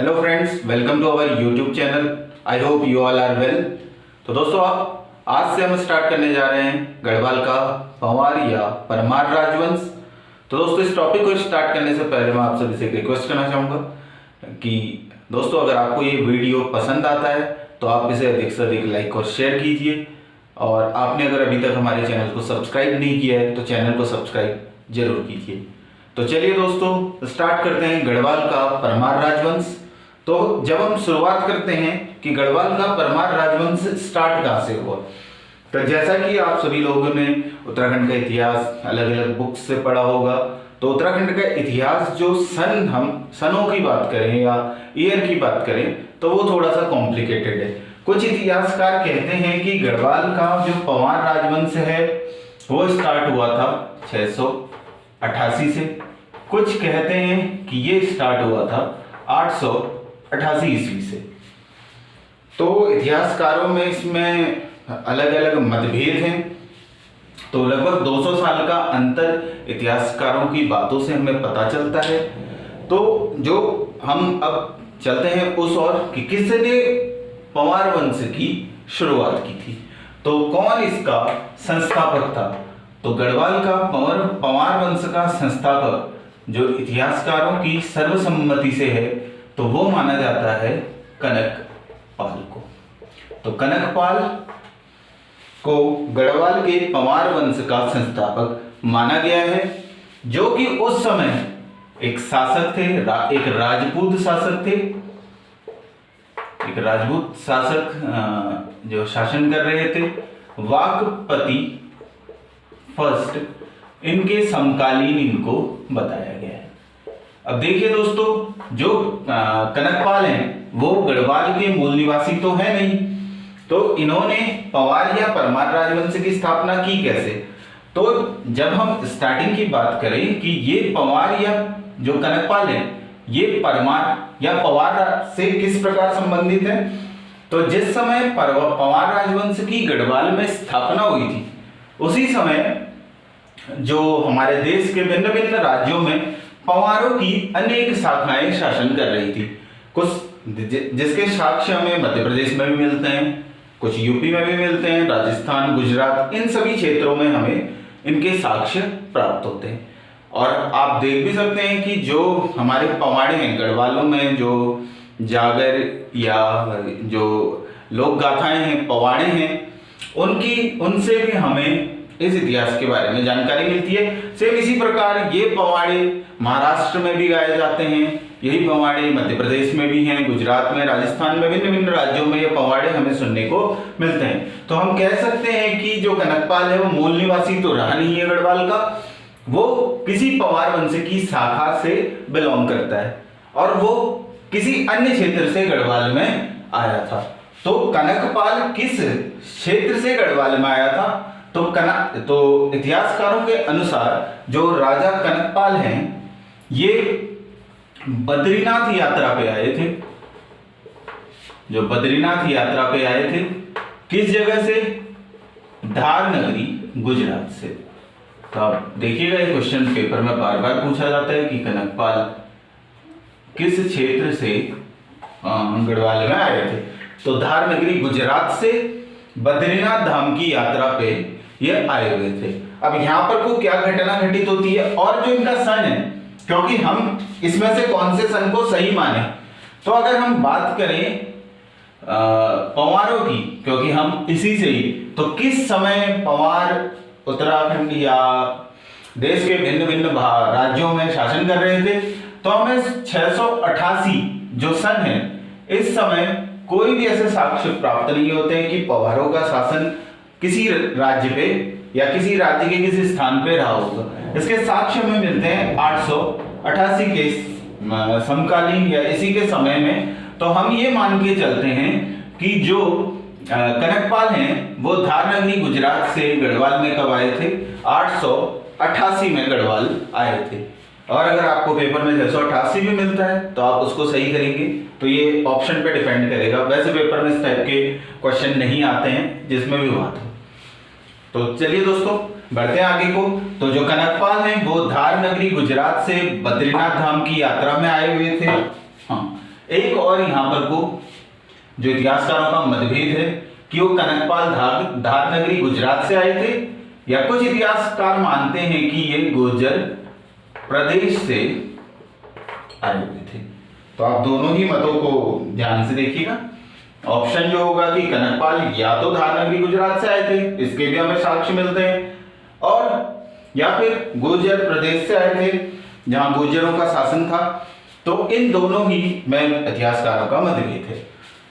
Hello friends, welcome to our YouTube channel. I hope you all are well. तो दोस्तों, आज से हम स्टार्ट करने जा रहे हैं गढ़वाल का पंवार या परमार राजवंश। तो दोस्तों, इस टॉपिक को स्टार्ट करने से पहले मैं आप सभी से एक रिक्वेस्ट करना चाहूँगा कि दोस्तों, अगर आपको ये वीडियो पसंद आता है तो आप इसे अधिक से अधिक लाइक और शेयर कीजिए। और आपने अगर अभी तक हमारे चैनल को सब्सक्राइब नहीं किया है तो चैनल को सब्सक्राइब जरूर कीजिए। तो चलिए दोस्तों, स्टार्ट करते हैं गढ़वाल का परमार राजवंश। तो जब हम शुरुआत करते हैं कि गढ़वाल का परमार राजवंश स्टार्ट कहाँ से हुआ, तो जैसा कि आप सभी लोगों ने उत्तराखंड का इतिहास अलग अलग बुक्स से पढ़ा होगा, तो उत्तराखंड का इतिहास जो हम सनों की बात करें या ईयर की बात करें तो वो थोड़ा सा कॉम्प्लिकेटेड है। कुछ इतिहासकार कहते हैं कि गढ़वाल का जो पंवार राजवंश है वो स्टार्ट हुआ था 688 से। कुछ कहते हैं कि ये स्टार्ट हुआ था 888 ईस्वी से। तो इतिहासकारों में इसमें अलग अलग मतभेद हैं। तो लगभग 200 साल का अंतर इतिहासकारों की बातों से हमें पता चलता है। तो जो हम अब चलते हैं उस और कि किसने पंवार वंश की शुरुआत की थी, तो कौन इसका संस्थापक था। तो गढ़वाल का पंवार वंश का संस्थापक जो इतिहासकारों की सर्वसम्मति से है तो वो माना जाता है कनकपाल को। तो कनकपाल को गढ़वाल के पंवार वंश का संस्थापक माना गया है, जो कि उस समय एक शासक थे, एक राजपूत शासक थे। एक राजपूत शासक जो शासन कर रहे थे, वाकपति फर्स्ट, इनके समकालीन इनको बताया गया है। अब देखिए दोस्तों, जो कनकपाल हैं वो गढ़वाल के मूल निवासी तो है नहीं, तो इन्होंने पंवार या परमार राजवंश की स्थापना की कैसे। तो जब हम स्टार्टिंग की बात करें कि ये पंवार या जो कनकपाल है ये परमार या पंवार से किस प्रकार संबंधित है, तो जिस समय पंवार राजवंश की गढ़वाल में स्थापना हुई थी उसी समय जो हमारे देश के भिन्न भिन्न राज्यों में पंवारों की अनेक शाखाएं शासन कर रही थी। कुछ जिसके साक्ष्य हमें मध्य प्रदेश में भी मिलते हैं, कुछ यूपी में भी मिलते हैं, राजस्थान, गुजरात, इन सभी क्षेत्रों में हमें इनके साक्ष्य प्राप्त होते हैं। और आप देख भी सकते हैं कि जो हमारे पवाड़े हैं गढ़वालों में, जो जागर या जो लोक गाथाएं हैं, पवाड़े हैं, उनसे भी हमें इस इतिहास के बारे में जानकारी मिलती है। सेम इसी प्रकार ये पवाड़े महाराष्ट्र में भी गाए जाते हैं, यही पवाड़े मध्य प्रदेश में भी हैं, गुजरात में, राजस्थान में, भिन्न भिन्न राज्यों में ये पवाड़े हमें सुनने को मिलते हैं। तो हम कह सकते हैं कि जो कनकपाल है वो मूल निवासी तो रहा नहीं है गढ़वाल का, वो किसी पंवार वंश की शाखा से बिलोंग करता है और वो किसी अन्य क्षेत्र से गढ़वाल में आया था। तो कनकपाल किस क्षेत्र से गढ़वाल में आया था, तो इतिहासकारों के अनुसार जो राजा कनकपाल हैं ये बद्रीनाथ यात्रा पे आए थे। जो बद्रीनाथ यात्रा पे आए थे किस जगह से, धार नगरी, गुजरात से। तो आप देखिएगा ये क्वेश्चन पेपर में बार बार पूछा जाता है कि कनकपाल किस क्षेत्र से गढ़वाल में आए थे। तो धार नगरी गुजरात से बद्रीनाथ धाम की यात्रा पे ये आए हुए थे। अब यहाँ पर को क्या घटना घटित होती है और जो इनका सन है, क्योंकि हम इसमें से कौन से सन को सही माने। तो अगर हम बात करें पंवारों की, क्योंकि हम इसी से ही, तो किस समय पंवार उत्तराखंड या देश के भिन्न भिन्न राज्यों में शासन कर रहे थे, तो हमें 688 जो सन है इस समय कोई भी ऐसे साक्ष्य प्राप्त नहीं होते हैं कि पंवारों का शासन किसी राज्य पे या किसी राज्य के किसी स्थान पे रहा होगा। इसके साक्ष्य हमें मिलते हैं 888 के समकालीन या इसी के समय में। तो हम ये मान के चलते हैं कि जो कनकपाल हैं वो धार नगरी गुजरात से गढ़वाल में कब आए थे, 888 में गढ़वाल आए थे। और अगर आपको पेपर में 688 भी मिलता है तो आप उसको सही करेंगे, तो ये ऑप्शन पे डिपेंड करेगा। वैसे पेपर में इस टाइप के क्वेश्चन नहीं आते हैं जिसमें भी बात हो। तो चलिए दोस्तों, बढ़ते हैं आगे को। तो जो कनकपाल हैं वो धार नगरी गुजरात से बद्रीनाथ धाम की यात्रा में आए हुए थे। हाँ, एक और यहाँ पर को जो इतिहासकारों का मतभेद है कि वो कनकपाल धार नगरी गुजरात से आए थे या कुछ इतिहासकार मानते हैं कि ये गुर्जर प्रदेश से आए हुए थे। तो आप दोनों ही मतों को ध्यान से देखिएगा। ऑप्शन जो होगा कि कनकपाल या तो धार नगरी गुजरात से आए थे, इसके भी हमें साक्ष्य मिलते हैं, और या फिर गुर्जर प्रदेश से आए थे जहां गुर्जरों का शासन था। तो इन दोनों ही में इतिहासकारों का मतभेद है।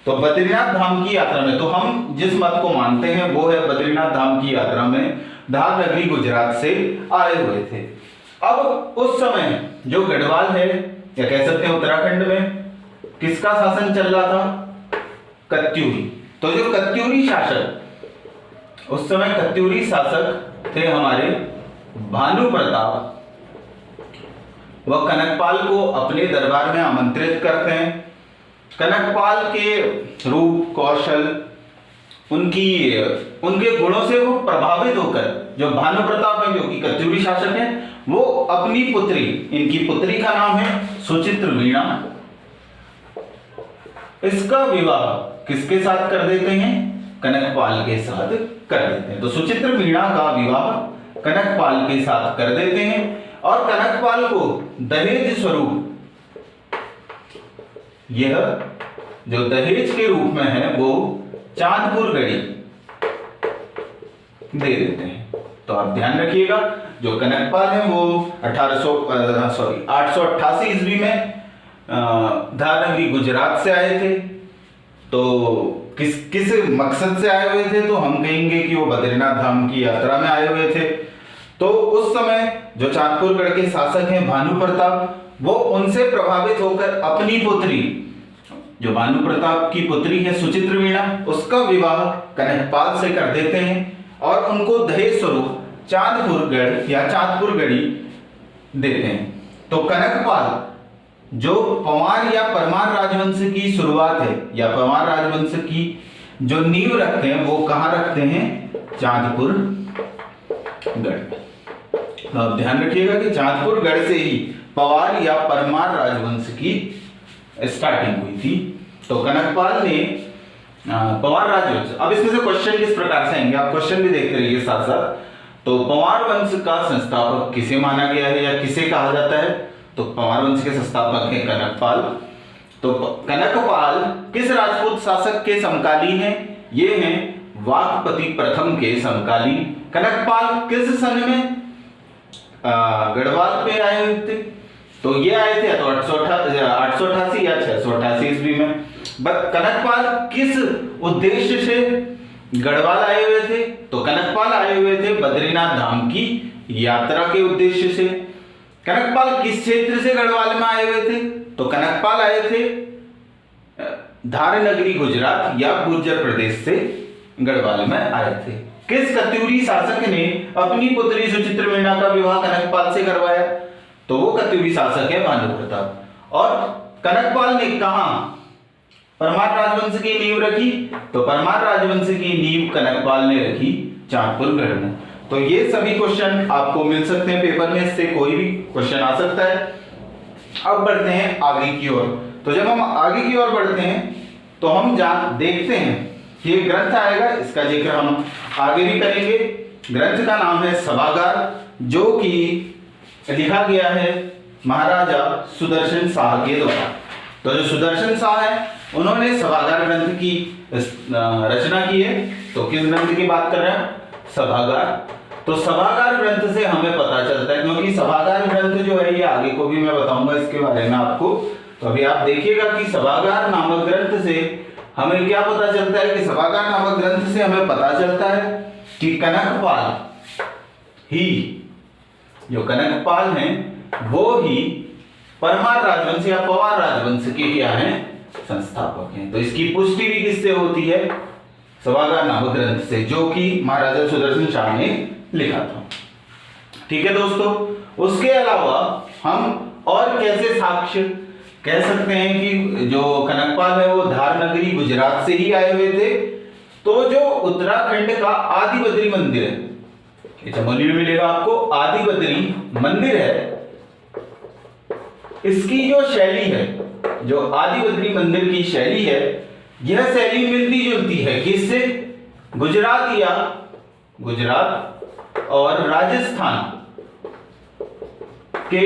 तो बद्रीनाथ धाम की यात्रा में, तो हम जिस मत को मानते हैं वो है बद्रीनाथ धाम की यात्रा में धार नगरी गुजरात से आए हुए थे। अब उस समय जो गढ़वाल है या कह सकते हैं उत्तराखंड में किसका शासन चल रहा था? कत्यूरी। तो जो कत्यूरी शासक, उस समय कत्यूरी शासक थे हमारे भानु प्रताप। वह कनकपाल को अपने दरबार में आमंत्रित करते हैं। कनकपाल के रूप, कौशल, उनके गुणों से वो प्रभावित होकर जो भानु प्रताप है, जो कि कत्यूरी शासक है, वो अपनी पुत्री, इनकी पुत्री का नाम है सुचित्र वीणा, इसका विवाह किसके साथ कर देते हैं? कनकपाल के साथ कर देते हैं। तो सुचित्र वीणा का विवाह कनकपाल के साथ कर देते हैं और कनकपाल को दहेज स्वरूप, यह जो दहेज के रूप में है वो चांदपुर गढ़ी दे देते हैं। तो आप ध्यान रखिएगा, जो कनकपाल है वो 888 ईस्वी में धार नगरी गुजरात से आए थे। तो किस मकसद से आए हुए थे? तो हम कहेंगे कि वो बद्रीनाथ धाम की यात्रा में आए हुए थे। तो उस समय जो चांदपुरगढ़ के शासक हैं भानु प्रताप, वो उनसे प्रभावित होकर अपनी पुत्री, जो भानु प्रताप की पुत्री है सुचित्र वीणा, उसका विवाह कनकपाल से कर देते हैं और उनको दहेज स्वरूप चांदपुरगढ़ या चांदपुरगढ़ी देते हैं। तो कनकपाल जो पंवार या परमार राजवंश की शुरुआत है या पंवार राजवंश की जो नींव रखते हैं वो कहां रखते हैं? चांदपुरगढ़। आप ध्यान रखिएगा कि चांदपुरगढ़ से ही पंवार या परमार राजवंश की स्टार्टिंग हुई थी। तो कनकपाल ने पंवार राजवंश, अब इसमें से क्वेश्चन किस प्रकार से आएंगे, आप क्वेश्चन भी देखते रहिए साथ साथ। तो पंवार वंश का संस्थापक किसे माना गया है या किसे कहा जाता है? तो पंवार वंश के संस्थापक है कनकपाल। तो कनकपाल किस राजपूत शासक के समकालीन है? ये हैं वाकपति प्रथम के समकालीन। कनकपाल किस सन में गढ़वाल पे आए हुए थे? तो ये आए थे तो 888 या 688 ईस्वी में। कनकपाल किस उद्देश्य से गढ़वाल आए हुए थे? तो कनकपाल आए हुए थे बद्रीनाथ धाम की यात्रा के उद्देश्य से। कनकपाल किस क्षेत्र से गढ़वाल में आए हुए थे? तो कनकपाल आए थे धार नगरी गुजरात या गुर्जर प्रदेश से गढ़वाल में आए थे। किस कत्यूरी शासक ने अपनी पुत्री सुचित्र वीणा का विवाह कनकपाल से करवाया? तो वो कत्यूरी शासक है भानु प्रताप। और कनकपाल ने कहां परमार राजवंश की नींव रखी? तो परमार राजवंश की नींव कनकपाल ने रखी चांदपुरगढ़ में। तो ये सभी क्वेश्चन आपको मिल सकते हैं पेपर में, इससे कोई भी क्वेश्चन आ सकता है। अब बढ़ते हैं आगे की ओर। तो जब हम आगे की ओर बढ़ते हैं तो हम देखते हैं कि ये ग्रंथ आएगा, इसका जिक्र हम आगे भी करेंगे। ग्रंथ का नाम है सभागार, जो कि लिखा गया है महाराजा सुदर्शन शाह के द्वारा। तो जो सुदर्शन शाह है उन्होंने सभागार ग्रंथ की रचना की है। तो किस ग्रंथ की बात कर रहे हैं? सभागार। तो सभागार ग्रंथ से हमें पता चलता है, क्योंकि सभागार ग्रंथ जो है ये आगे को भी मैं बताऊंगा इसके बारे में आपको। तो अभी आप देखिएगा कि सभागार नामक ग्रंथ से हमें क्या पता चलता है कि सभागार नामक ग्रंथ से हमें पता चलता है कि कनकपाल ही, जो कनकपाल हैं वो ही परमार राजवंश या पंवार राजवंश के क्या हैं? संस्थापक हैं। तो इसकी पुष्टि भी किससे होती है? सभागार नामक ग्रंथ से, जो कि महाराजा सुदर्शन शाह ने लिखा था। ठीक है दोस्तों, उसके अलावा हम और कैसे साक्ष्य कह सकते हैं कि जो कनकपाल है वो धार नगरी गुजरात से ही आए हुए थे? तो जो उत्तराखंड का आदि बद्री मंदिर है, चमोली में मिलेगा आपको, आदि बद्री मंदिर है, इसकी जो शैली है जो आदि बद्री मंदिर की शैली है, यह शैली मिलती जुलती है किससे? गुजरात और राजस्थान के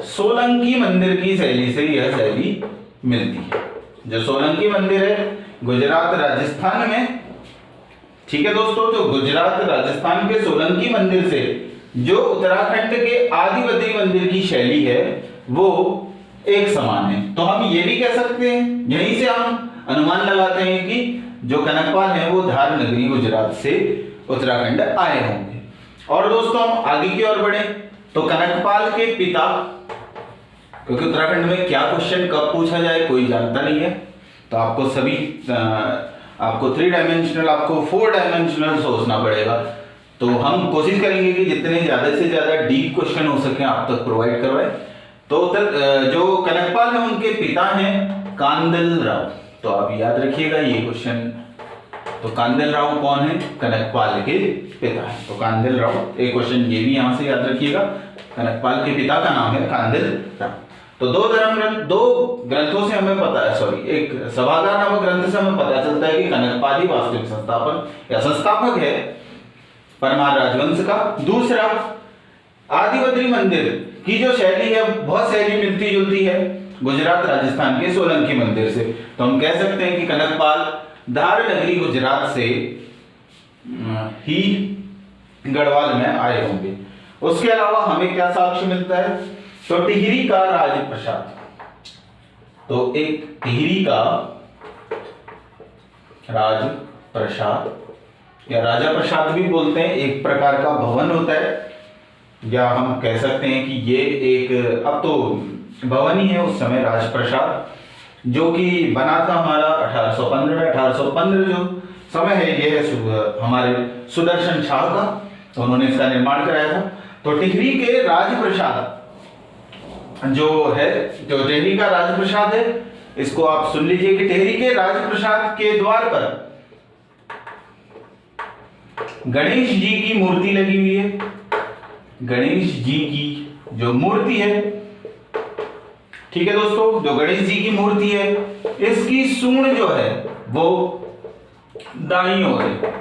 सोलंकी मंदिर की शैली से यह शैली मिलती है। जो सोलंकी मंदिर है गुजरात राजस्थान में, ठीक है दोस्तों, तो गुजरात राजस्थान के सोलंकी मंदिर से जो उत्तराखंड के आदि बद्री मंदिर की शैली है वो एक समान है। तो हम ये भी कह सकते हैं, यहीं से हम अनुमान लगाते हैं कि जो कनकपाल है वो धार नगरी गुजरात से उत्तराखंड आए होंगे। और दोस्तों हम आगे की ओर बढ़े तो कनकपाल के पिता, क्योंकि उत्तराखंड में क्या क्वेश्चन कब पूछा जाए कोई जानता नहीं है, तो आपको सभी आपको 3 डायमेंशनल, आपको 4 डायमेंशनल सोचना पड़ेगा। तो हम कोशिश करेंगे कि जितने ज्यादा से ज्यादा डीप क्वेश्चन हो सके आप तक प्रोवाइड करवाए। तो जो कनकपाल है उनके पिता हैं कांदल राव। तो आप याद रखिएगा ये क्वेश्चन। तो कांदल राव कौन है? कनकपाल के पिता है। तो कांदल राव, एक क्वेश्चन ये भी यहां से याद रखिएगा, कनकपाल के पिता का नाम है कांदल राव। तो दो ग्रंथों से हमें पता है, एक सभागार नामक ग्रंथ से हमें पता चलता है कि कनकपाल ही वास्तविक संस्थापक या संस्थापक है परमार राजवंश का। दूसरा, आदि बद्री मंदिर की जो शैली है बहुत शैली मिलती जुलती है गुजरात राजस्थान के सोलंकी मंदिर से। तो हम कह सकते हैं कि कनकपाल धार नगरी गुजरात से ही गढ़वाल में आए होंगे। उसके अलावा हमें क्या साक्ष्य मिलता है? तो टिहरी का राजप्रसाद, तो एक टिहरी का राजप्रसाद या राजा प्रसाद भी बोलते हैं, एक प्रकार का भवन होता है, या हम कह सकते हैं कि ये एक, अब तो भवन ही है, उस समय राजप्रसाद, जो कि बना था हमारा 1815 में। 1815 जो समय है ये है हमारे सुदर्शन शाह का, तो उन्होंने इसका निर्माण कराया था। तो टिहरी के राजप्रसाद जो है, जो टिहरी का राजप्रसाद है, इसको आप सुन लीजिए कि टिहरी के राजप्रसाद के द्वार पर गणेश जी की मूर्ति लगी हुई है। गणेश जी की जो मूर्ति है, ठीक है दोस्तों, जो गणेश जी की मूर्ति है इसकी सूंड जो है वो दाईं ओर है।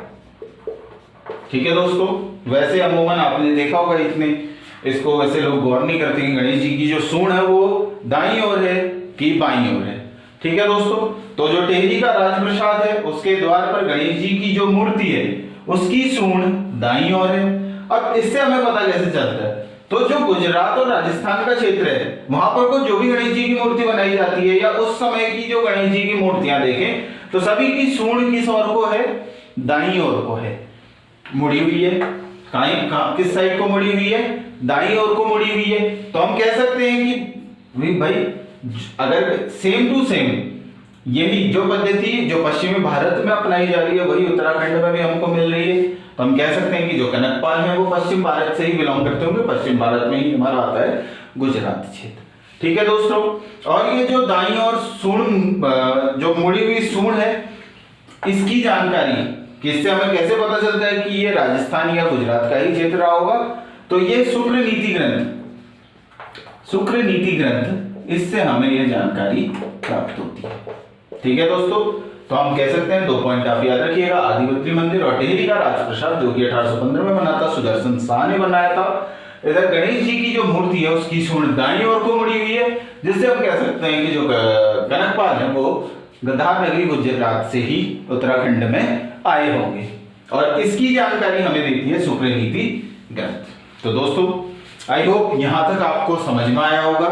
ठीक है दोस्तों, वैसे अमूमन आपने देखा होगा, इतने इसको वैसे लोग गौर नहीं करते कि गणेश जी की जो सूंड है वो दाईं ओर है कि बाईं ओर है। ठीक है दोस्तों, तो जो टिहरी का राजप्रसाद है उसके द्वार पर गणेश जी की जो मूर्ति है उसकी सूंड दाईं ओर है। अब इससे हमें पता कैसे चलता है? तो जो गुजरात और राजस्थान का क्षेत्र है वहां पर को जो भी गणेश जी की मूर्ति बनाई जाती है, या उस समय की जो गणेश जी की मूर्तियां देखें तो सभी की सूंड किस ओर को है? दाईं ओर को है, मुड़ी हुई है। किस साइड को मुड़ी हुई है? दाईं ओर को मुड़ी हुई है। तो हम कह सकते हैं कि भाई अगर सेम टू सेम यही जो पद्धति जो पश्चिमी भारत में अपनाई जा रही है वही उत्तराखंड में भी हमको मिल रही है, तो हम कह सकते हैं कि जो कनकपाल है वो पश्चिम भारत से ही बिलोंग करते होंगे। पश्चिम भारत में ही हमारा आता है गुजरात क्षेत्र। ठीक है दोस्तों, और ये जो दाईं ओर सूंड, जो मुड़ी हुई सूंड है, इसकी जानकारी किससे हमें कैसे पता चलता है कि ये राजस्थान या गुजरात का ही क्षेत्र रहा होगा? तो ये शुक्र नीति ग्रंथ, इससे हमें यह जानकारी प्राप्त होती है। ठीक है दोस्तों, तो हम कह सकते हैं 2 पॉइंट आप याद रखिएगा, आदि बद्री मंदिर और टिहरी का राजप्रसाद जो कि 1815 में बना था, सुदर्शन शाह ने बनाया था। इधर गणेश जी की जो मूर्ति है उसकी सूंड दाईं ओर को मुड़ी हुई है, जिससे हम कह सकते हैं कि जो कनकपाल है वो धार नगरी गुजरात से ही उत्तराखंड में आए होंगे। और इसकी जानकारी हमें देती है शुक्र नीति ग्रंथ। तो दोस्तों आई होप यहां तक आपको समझ में आया होगा।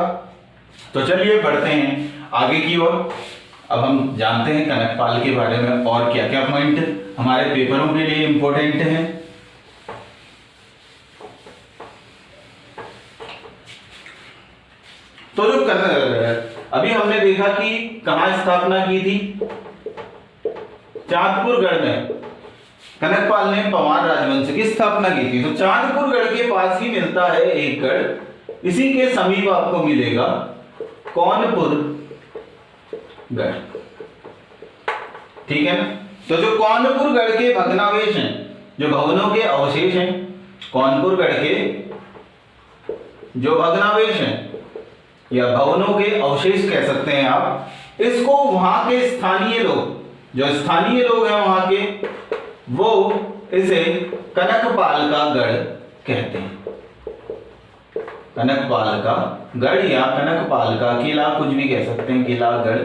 तो चलिए बढ़ते हैं आगे की ओर। अब हम जानते हैं कनकपाल के बारे में और क्या क्या पॉइंट हमारे पेपरों के लिए इंपॉर्टेंट हैं। तो जो अभी हमने देखा कि कहां स्थापना की थी? चांदपुरगढ़ में कनकपाल ने पवार राजवंश की स्थापना की थी। तो चांदपुरगढ़ के पास ही मिलता है एक गढ़, इसी के समीप आपको मिलेगा कौनपुर गढ़। ठीक है ना? तो जो कौनपुर गढ़ के भग्नावशेष हैं, जो भवनों के अवशेष हैं, कौनपुर गढ़ के जो भग्नावशेष हैं या भवनों के अवशेष कह सकते हैं आप, इसको वहां के स्थानीय लोग, जो स्थानीय लोग हैं वहां के, वो इसे कनकपाल का गढ़ कहते हैं। कनकपाल का गढ़ या कनकपाल का किला, कुछ भी कह सकते हैं, किला, गढ़,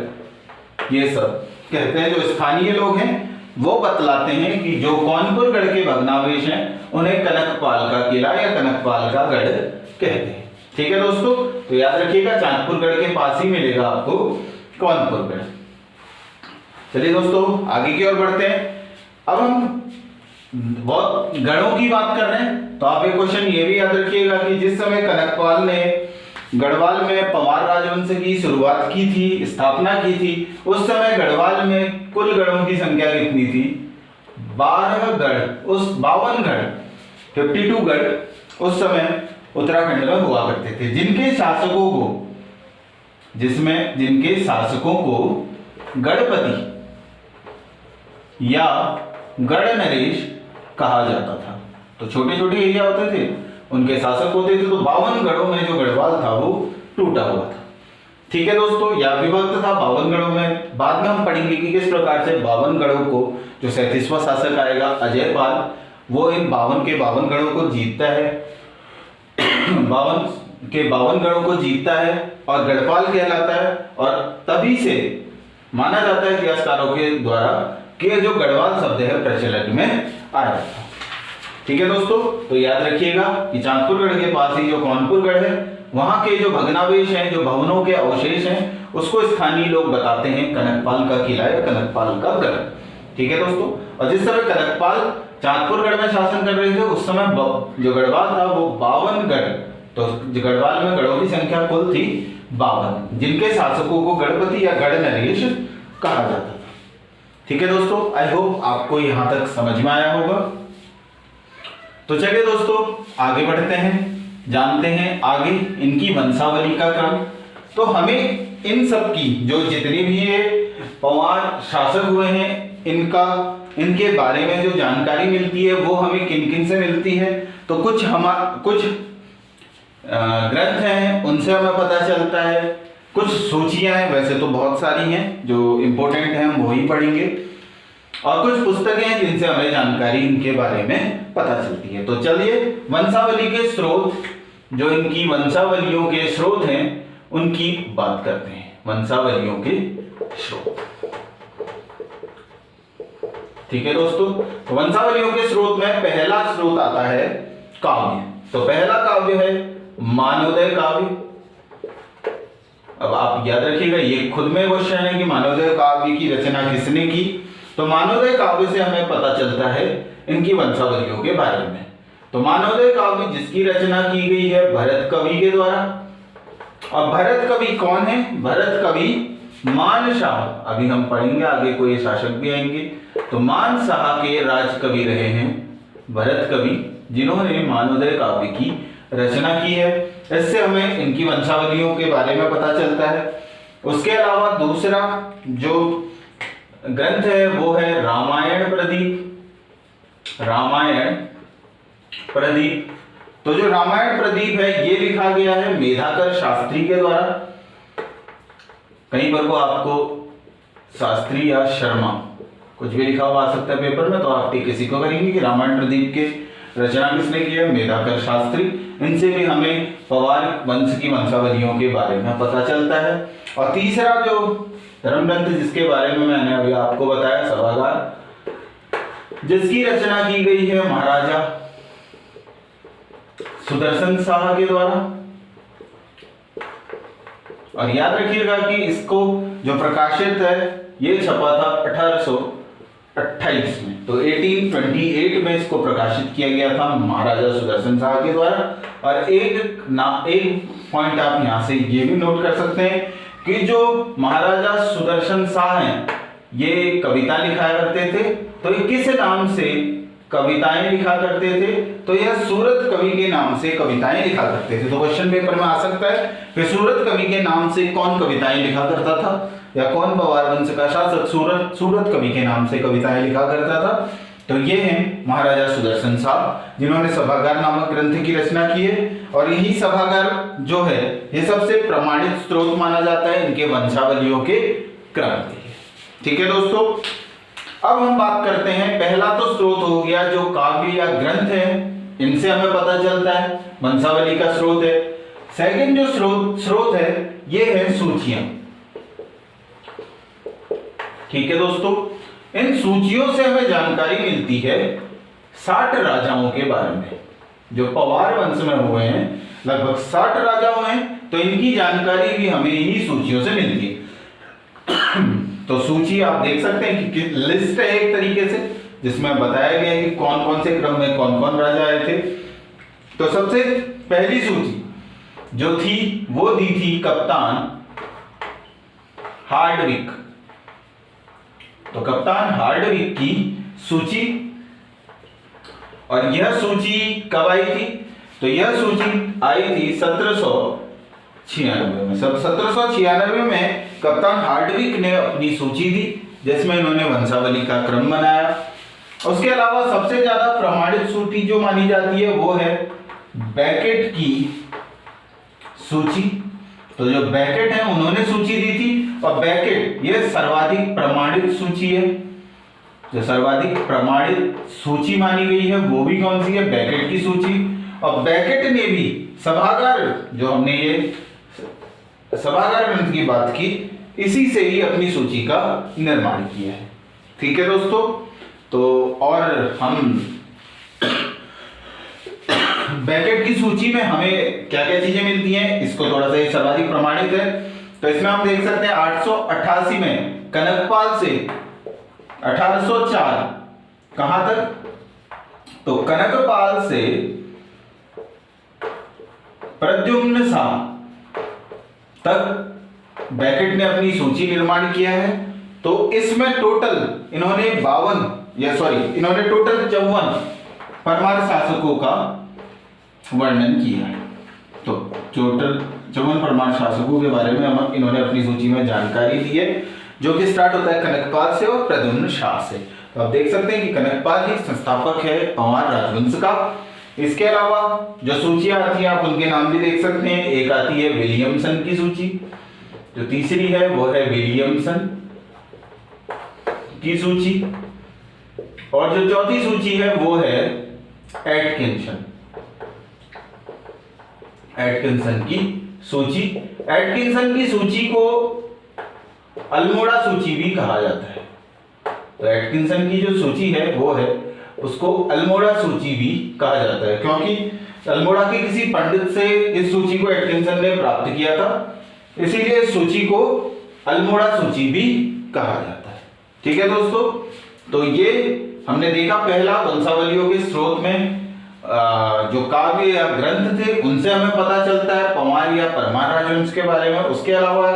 ये सब कहते हैं। जो स्थानीय लोग हैं वो बतलाते हैं कि जो कौनपुर गढ़ के भग्नावशेष हैं उन्हें कनकपाल का किला या कनकपाल का गढ़ कहते हैं। ठीक है दोस्तों, तो याद रखिएगा चांदपुर गढ़ के पास ही मिलेगा आपको कौनपुर गढ़। चलिए दोस्तों आगे की ओर बढ़ते हैं। अब हम बहुत गढ़ों की बात कर रहे हैं, तो आप एक क्वेश्चन ये भी याद रखिएगा कि जिस समय कनकपाल ने गढ़वाल में पंवार राजवंश की शुरुआत की थी, स्थापना की थी, उस समय गढ़वाल में कुल गढ़ों की संख्या कितनी थी? 12 गढ़। उस 52 गढ़, 52 गढ़ उस समय उत्तराखंड में हुआ करते थे, जिनके शासकों को गढ़पति या गढ़ नरेश कहा जाता था। तो छोटे छोटे एरिया होते थे, उनके शासक होते थे। तो 52 गढ़ों में जो गढ़वाल था वो टूटा हुआ था। ठीक है दोस्तों, या विभक्त था 52 गढ़ों में। बाद में हम पढ़ेंगे कि किस प्रकार से 52 गढ़ों को, जो 37वां शासक आएगा अजयपाल, वो इन 52 के 52 गढ़ों को जीतता है, 52 के 52 गढ़ों को जीतता है और गढ़पाल कहलाता है। और तभी से माना जाता है इतिहासकारों के द्वारा कि जो गढ़वाल शब्द है प्रचलन में आया था। ठीक है दोस्तों, तो याद रखिएगा कि चांदपुर गढ़ के पास ही जो कौनपुर गढ़ है, वहां के जो भग्नावशेष हैं, जो भवनों के अवशेष हैं, उसको स्थानीय लोग बताते हैं कनकपाल का किला या कनकपाल का गढ़। ठीक है दोस्तों, और जिस समय कनकपाल चांदपुर गढ़ में शासन कर रहे थे, उस समय जो गढ़वाल था वो 52 गढ़, तो गढ़वाल में गढ़ों की संख्या कुल थी 52, जिनके शासकों को गढ़पति या गढ़ नरेश कहा जाता था। ठीक है दोस्तों, आई होप आपको यहां तक समझ में आया होगा। तो चलिए दोस्तों आगे बढ़ते हैं, जानते हैं आगे इनकी वंशावली का क्रम। तो हमें इन सब की, जो जितने भी ये पंवार शासक हुए हैं, इनके बारे में जो जानकारी मिलती है वो हमें किन किन से मिलती है? तो कुछ ग्रंथ हैं उनसे हमें पता चलता है, कुछ सूचियां हैं, वैसे तो बहुत सारी हैं, जो इंपॉर्टेंट हैं हम वही पढ़ेंगे, और कुछ पुस्तकें हैं जिनसे हमें जानकारी इनके बारे में पता चलती है। तो चलिए वंशावली के स्रोत, जो इनकी वंशावलियों के स्रोत हैं उनकी बात करते हैं। वंशावलियों के स्रोत, ठीक है दोस्तों, तो वंशावलियों के स्रोत में पहला स्रोत आता है काव्य। तो पहला काव्य है मानवोदय काव्य। अब आप याद रखिएगा, ये खुद में क्वेश्चन है कि मानवोदय काव्य की रचना किसने की। तो मानवोदय काव्य से हमें पता चलता है इनकी वंशावलियों के बारे में। तो मानवोदय काव्य जिसकी रचना की गई है भरत कवि के द्वारा। और भरत कवि कौन है? भरत कवि मानशाह, अभी हम पढ़ेंगे आगे कोई शासक भी आएंगे, तो मानशाह के राज कवि रहे हैं भरत कवि, जिन्होंने मानवोदय काव्य की रचना की है। इससे हमें इनकी वंशावलियों के बारे में पता चलता है। उसके अलावा दूसरा जो ग्रंथ है वो है रामायण प्रदीप। रामायण प्रदीप, तो जो रामायण प्रदीप है ये लिखा गया है मेधाकर शास्त्री के द्वारा। कहीं पर को आपको शास्त्री या शर्मा कुछ भी लिखा हुआ आ सकता है पेपर में, तो आप टिक किसी को करेंगे कि रामायण प्रदीप के रचना किसने की है? मेधाकर शास्त्री। इनसे भी हमें पंवार वंश की वंशावलियों के बारे में पता चलता है। और तीसरा जो धर्म ग्रंथ जिसके बारे में मैंने अभी आपको बताया, सभागार, जिसकी रचना की गई है महाराजा सुदर्शन शाह के द्वारा। और याद रखिएगा कि इसको जो प्रकाशित है ये छपा था 1828 में, तो 1828 में इसको प्रकाशित किया गया था महाराजा सुदर्शन शाह के द्वारा। और एक पॉइंट आप यहां से ये भी नोट कर सकते हैं कि जो महाराजा सुदर्शन शाह हैं ये कविता लिखा करते थे, तो ये किस नाम से कविताएं लिखा करते थे? तो यह सूरत कवि के नाम से कविताएं लिखा करते थे। तो क्वेश्चन पेपर में आ सकता है कि सूरत कवि के नाम से कौन कविताएं लिखा करता था, या कौन पंवार वंश का शासक सूरत कवि के नाम से कविताएं लिखा करता था? तो ये हैं महाराजा सुदर्शन साहब, जिन्होंने सभागार नामक ग्रंथ की रचना की है। और यही सभागार जो है ये सबसे प्रमाणित स्रोत माना जाता है इनके वंशावलियों के क्रम के लिए। ठीक है दोस्तों, अब हम बात करते हैं, पहला तो स्रोत हो गया जो काव्य या ग्रंथ है, इनसे हमें पता चलता है वंशावली का स्रोत है। सेकंड जो स्रोत है ये है सूचियां। ठीक है दोस्तों, इन सूचियों से हमें जानकारी मिलती है 60 राजाओं के बारे में, जो पवार वंश में हुए हैं, लगभग 60 राजाओं हैं, तो इनकी जानकारी भी हमें इन्हीं सूचियों से मिलती है। तो सूची आप देख सकते हैं कि लिस्ट है एक तरीके से, जिसमें बताया गया है कि कौन कौन से क्रम में कौन कौन राजा आए थे। तो सबसे पहली सूची जो थी वो दी थी कप्तान हार्डविक। तो कप्तान हार्डविक की सूची, और यह सूची कब आई थी? तो यह सूची आई थी 1796 में। 1796 में कप्तान हार्डविक ने अपनी सूची दी, जिसमें इन्होंने वंशावली का क्रम बनाया। उसके अलावा सबसे ज्यादा प्रमाणित सूची जो मानी जाती है वो है बैकेट की सूची। तो जो बैकेट है उन्होंने सूची दी थी, और बैकेट ये सर्वाधिक प्रमाणित सूची है। जो सर्वाधिक प्रमाणित सूची मानी गई है वो भी कौन सी है? बैकेट की सूची। और बैकेट ने भी सभागार, जो हमने ये सभागार ग्रंथ की बात की, इसी से ही अपनी सूची का निर्माण किया है। ठीक है दोस्तों, तो और हम बैकेट की सूची में हमें क्या क्या चीजें मिलती हैं, इसको थोड़ा सा सर्वाधिक प्रमाणित है। तो इसमें हम देख सकते हैं 888 में कनकपाल से 1804 कहां तक? तो कनकपाल से प्रद्युम्न शाह तक बैकेट ने अपनी सूची निर्माण किया है। तो इसमें टोटल इन्होंने 54 परमार शासकों का वर्णन किया है। तो टोटल 54 परमार शासकों के बारे में इन्होंने अपनी सूची में जानकारी दी है, जो कि स्टार्ट होता है कनकपाल से और प्रद्युम्न शाह से। तो आप देख सकते हैं कि कनकपाल ही संस्थापक है पंवार राजवंश का। इसके अलावा जो सूचियां आती हैं आप उनके नाम भी देख सकते हैं। एक आती है विलियमसन की सूची, जो तीसरी है वो है विलियमसन की सूची, और जो चौथी सूची है वो है एटकिंसन की सूची। एटकिंसन की सूची को अल्मोड़ा सूची भी कहा जाता है। तो एटकिंसन की जो सूची है वो है, उसको अल्मोड़ा सूची भी कहा जाता है, क्योंकि अल्मोड़ा के किसी पंडित से इस सूची को एटकिंसन ने प्राप्त किया था, इसीलिए इस सूची को अल्मोड़ा सूची भी कहा जाता है। ठीक है दोस्तों, तो ये हमने देखा पहला वंशावलियों के स्रोत में जो काव्य या ग्रंथ थे उनसे हमें पता चलता है पंवार या परमार राजवंश के बारे में। उसके अलावा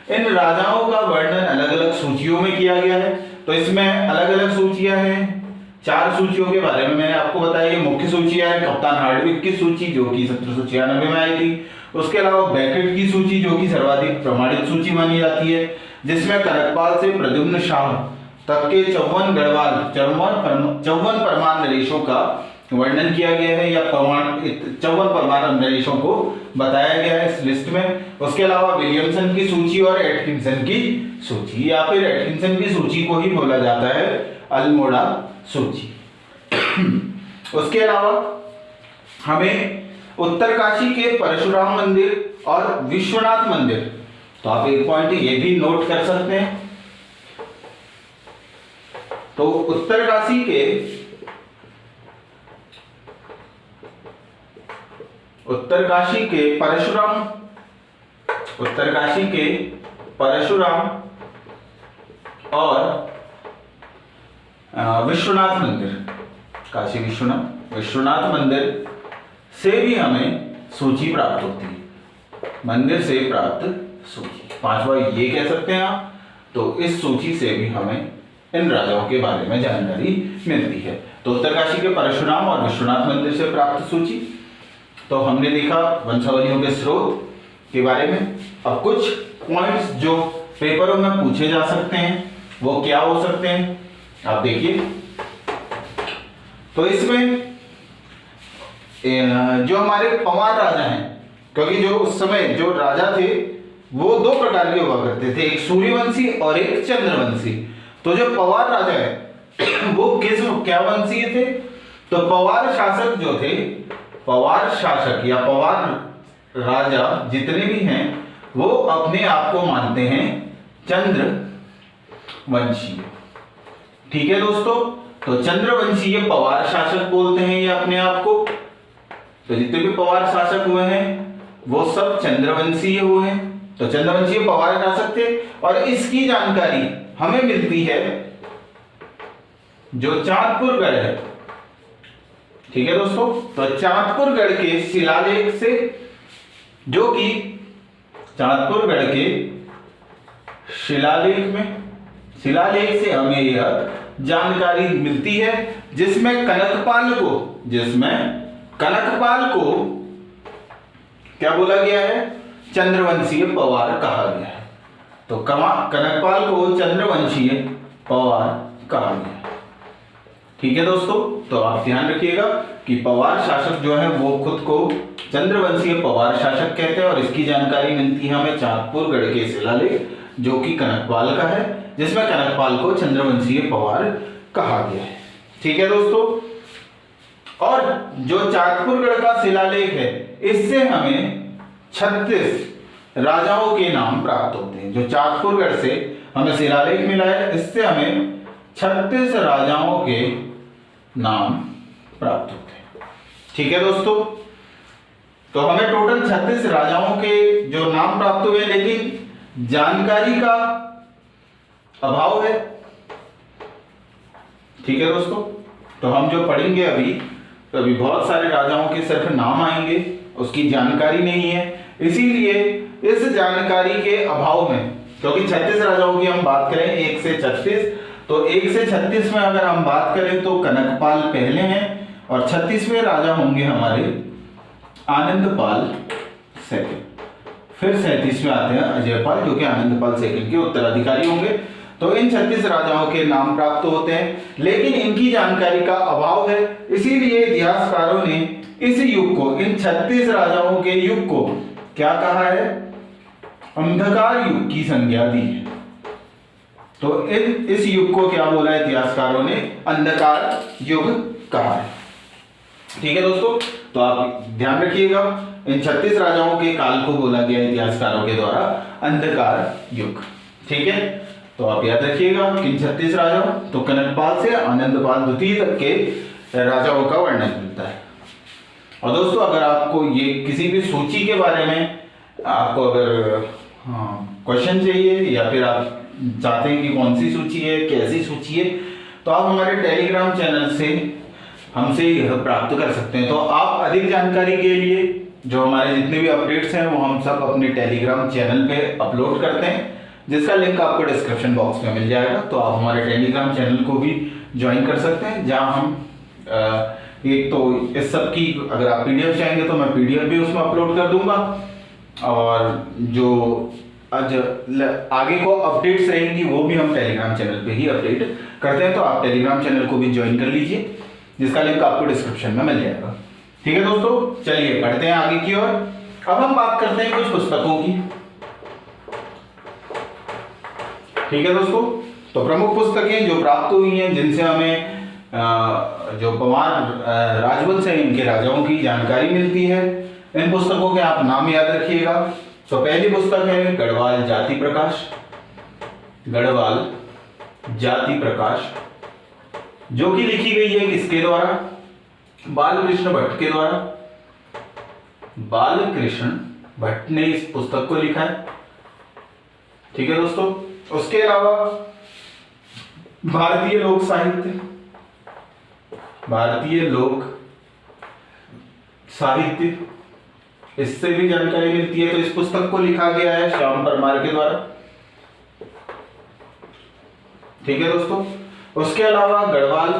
इन राजाओं का वर्णन अलग अलग सूचियों में किया गया है। तो इसमें अलग अलग सूचियां हैं, 4 सूचियों के बारे में मैंने आपको बताया। ये मुख्य सूचियां हैं, कप्तान हार्डविक की सूची जो कि 1796 में आई थी। उसके अलावा बैकेट की सूची जो कि सर्वाधिक प्रमाणित सूची मानी जाती है, जिसमें कनकपाल से प्रद्युम्न शाह तक के 54 परमार नरेशों का वर्णन किया गया है, या 54 परमार नरेशों को बताया गया है इस लिस्ट में। उसके अलावा विलियमसन की सूची और एटकिंसन की सूची, या फिर एटकिंसन की सूची को ही बोला जाता है अल्मोड़ा सूची। उसके अलावा हमें उत्तरकाशी के परशुराम मंदिर और विश्वनाथ मंदिर, तो आप एक पॉइंट ये भी नोट कर सकते हैं। तो उत्तरकाशी के परशुराम और विश्वनाथ मंदिर, काशी विश्वनाथ मंदिर से भी हमें सूची प्राप्त होती है, मंदिर से प्राप्त सूची। 5वां ये कह सकते हैं आप। तो इस सूची से भी हमें इन राजाओं के बारे में जानकारी मिलती है। तो उत्तरकाशी के परशुराम और विश्वनाथ मंदिर से प्राप्त सूची। तो हमने देखा वंशावलियों के स्रोत के बारे में। अब कुछ पॉइंट्स जो पेपरों में पूछे जा सकते हैं वो क्या हो सकते हैं, आप देखिए। तो इसमें जो हमारे पंवार राजा हैं, क्योंकि जो उस समय जो राजा थे वो दो प्रकार के हुआ करते थे, एक सूर्यवंशी और एक चंद्रवंशी। तो जो पंवार राजा है वो क्या वंशीय थे? तो पंवार शासक जो थे, पंवार शासक या पंवार राजा जितने भी हैं वो अपने आप को मानते हैं चंद्रवंशीय। ठीक है दोस्तों, तो चंद्रवंशीय पंवार शासक बोलते हैं ये अपने आप को। तो जितने भी पंवार शासक हुए हैं वो सब चंद्रवंशीय हुए हैं। तो चंद्रवंशीय पंवार शासक थे और इसकी जानकारी हमें मिलती है जो चांदपुर गढ़ है। ठीक है दोस्तों, तो चांदपुर गढ़ के शिलालेख से, जो कि चांदपुर गढ़ के शिलालेख से हमें यह जानकारी मिलती है, जिसमें कनकपाल को क्या बोला गया है? चंद्रवंशीय पंवार कहा गया है। तो कनकपाल को चंद्रवंशीय पंवार कहा गया है। ठीक है दोस्तों, तो आप ध्यान रखिएगा कि पंवार शासक जो है वो खुद को चंद्रवंशीय पंवार शासक कहते हैं और इसकी जानकारी मिलती है हमें चांदपुर गढ़ के शिलालेख, जो कि कनकपाल का है, जिसमें कनकपाल को चंद्रवंशीय पंवार कहा गया है। ठीक है दोस्तों, और जो चांदपुर गढ़ का शिलालेख है इससे हमें 36 राजाओं के नाम प्राप्त होते हैं। जो चांदपुर गढ़ से हमें शिलालेख मिला है इससे हमें 36 राजाओं के नाम प्राप्त होते हैं। ठीक है दोस्तों, तो हमें टोटल 36 राजाओं के जो नाम प्राप्त हुए, लेकिन जानकारी का अभाव है। ठीक है दोस्तों, तो हम जो पढ़ेंगे अभी, तो अभी बहुत सारे राजाओं के सिर्फ नाम आएंगे, उसकी जानकारी नहीं है। इसीलिए इस जानकारी के अभाव में, क्योंकि 36 राजाओं की हम बात करें 1 से 36, तो 1 से 36 में अगर हम बात करें तो कनकपाल पहले हैं और 36वें राजा होंगे हमारे आनंदपाल सेकंड। फिर 37वें आते हैं अजयपाल, जो कि आनंदपाल सेकंड के उत्तराधिकारी होंगे। तो इन 36 राजाओं के नाम प्राप्त होते हैं, लेकिन इनकी जानकारी का अभाव है। इसीलिए इतिहासकारों ने इस युग को, इन 36 राजाओं के युग को क्या कहा है? अंधकार युग की संज्ञा दी है। तो इस युग को क्या बोला है इतिहासकारों ने? अंधकार युग कहा है। ठीक है दोस्तों, तो आप ध्यान रखिएगा, इन 36 राजाओं के काल को बोला गया इतिहासकारों के द्वारा अंधकार युग। ठीक है, तो आप याद रखिएगा कि इन 36 राजाओं, तो कनकपाल से आनंदपाल द्वितीय तक के राजाओं का वर्णन मिलता है। और दोस्तों, अगर आपको ये किसी भी सूची के बारे में आपको अगर क्वेश्चन चाहिए या फिर आप चाहते हैं कि कौन सी सूची है, कैसी सूची है, तो आप हमारे टेलीग्राम चैनल से हमसे यह प्राप्त कर सकते हैं। तो आप अधिक जानकारी के लिए जो हमारे जितने भी अपडेट्स हैं वो हम सब अपने टेलीग्राम चैनल पे अपलोड करते हैं, जिसका लिंक आपको डिस्क्रिप्शन बॉक्स में मिल जाएगा। तो आप हमारे टेलीग्राम चैनल को भी ज्वाइन कर सकते हैं, जहां हम एक तो इस सब की अगर आप पीडीएफ चाहेंगे तो मैं पीडीएफ भी उसमें अपलोड कर दूंगा, और जो आगे को अपडेट्स रहेंगी वो भी हम टेलीग्राम चैनल पे ही अपडेट करते हैं। तो आप टेलीग्राम चैनल को भी ज्वाइन कर लीजिए, जिसका लिंक आपको डिस्क्रिप्शन में मिल जाएगा। ठीक है दोस्तों, चलिए बढ़ते हैं आगे की ओर। अब हम बात करते हैं कुछ पुस्तकों की। ठीक है दोस्तों, तो प्रमुख पुस्तकें जो प्राप्त हुई हैं, जिनसे हमें जो पंवार राजवंश है इनके राजाओं की जानकारी मिलती है, इन पुस्तकों के आप नाम याद रखिएगा। तो पहली पुस्तक है गढ़वाल जाति प्रकाश, जो कि लिखी गई है किसके द्वारा? बालकृष्ण भट्ट के द्वारा। बालकृष्ण भट्ट ने इस पुस्तक को लिखा है। ठीक है दोस्तों, उसके अलावा भारतीय लोक साहित्य, इससे भी जानकारी मिलती है। तो इस पुस्तक को लिखा गया है श्याम परमार के द्वारा। ठीक है दोस्तों, उसके अलावा गढ़वाल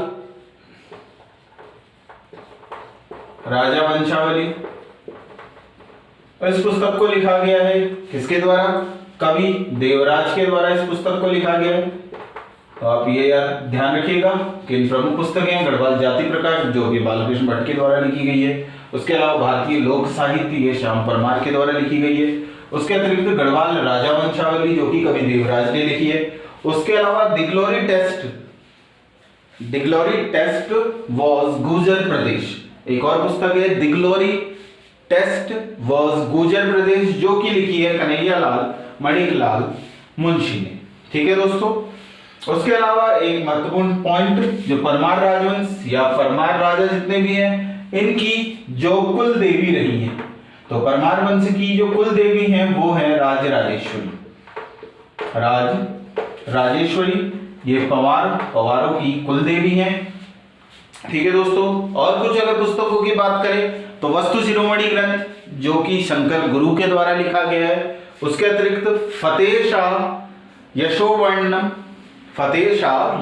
राजा वंशावली, इस पुस्तक को लिखा गया है किसके द्वारा? कवि देवराज के द्वारा इस पुस्तक को लिखा गया है। तो आप ये यार ध्यान रखिएगा कि इन प्रमुख पुस्तकें हैं गढ़वाल जाति प्रकाश जो कि बालकृष्ण भट्ट के द्वारा लिखी गई है। उसके अलावा भारतीय लोक साहित्य ये श्याम परमार के द्वारा लिखी गई है। उसके अतिरिक्त गढ़वाल राजा वंशावली जो कि कवि देवराज ने लिखी है। उसके अलावा दिग्लोरी टेस्ट वॉज गुर्जर प्रदेश, एक और पुस्तक है दिग्लोरी टेस्ट वॉज गुर्जर प्रदेश जो कि लिखी है कन्हैया लाल मणिकलाल मुंशी ने। ठीक है दोस्तों, उसके अलावा एक महत्वपूर्ण पॉइंट जो परमार राजवंश या परमार राजा जितने भी हैं इनकी जो कुल देवी रही है, तो परमार वंश की जो कुल देवी हैं वो है राजेश्वरी, ये पवारों की कुल देवी हैं। ठीक है दोस्तों, और कुछ अगर पुस्तकों की बात करें तो वस्तु शिरोमणि ग्रंथ जो कि शंकर गुरु के द्वारा लिखा गया है। उसके अतिरिक्त फतेह शाह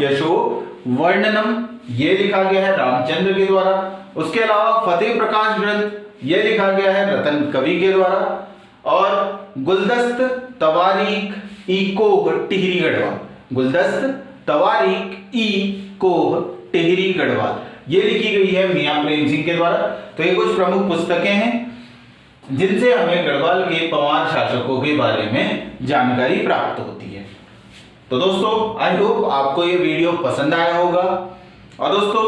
यशोवर्णनम ये लिखा गया है रामचंद्र के द्वारा। उसके अलावा फतेह प्रकाश ग्रंथ ये लिखा गया है रतन कवि के द्वारा। और गुलदस्त तवारीख ई कोह टिहरी गढ़वाल ये लिखी गई है मियां प्रेम सिंह के द्वारा। तो ये कुछ प्रमुख पुस्तकें हैं जिनसे हमें गढ़वाल के पंवार शासकों के बारे में जानकारी प्राप्त होती है। तो दोस्तों आई होप आपको ये वीडियो पसंद आया होगा। और दोस्तों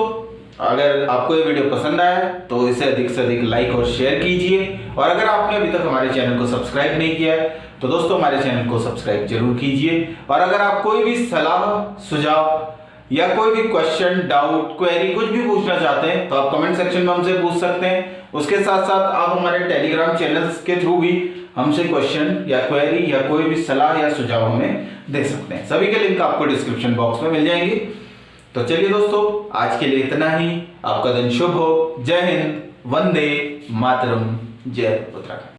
अगर आपको ये वीडियो पसंद आया तो इसे अधिक से अधिक लाइक और शेयर कीजिए। और अगर आपने अभी तक हमारे चैनल को सब्सक्राइब नहीं किया है तो दोस्तों हमारे चैनल को सब्सक्राइब जरूर कीजिए। और अगर आप कोई भी सलाह सुझाव या कोई भी क्वेश्चन डाउट क्वेरी कुछ भी पूछना चाहते हैं तो आप कमेंट सेक्शन में हमसे पूछ सकते हैं। उसके साथ साथ आप हमारे टेलीग्राम चैनल्स के थ्रू भी हमसे क्वेश्चन या क्वेरी या कोई भी सलाह या सुझाव हमें दे सकते हैं। सभी के लिंक आपको डिस्क्रिप्शन बॉक्स में मिल जाएंगे। तो चलिए दोस्तों आज के लिए इतना ही। आपका दिन शुभ हो। जय हिंद, वंदे मातरम, जय उत्तराखंड।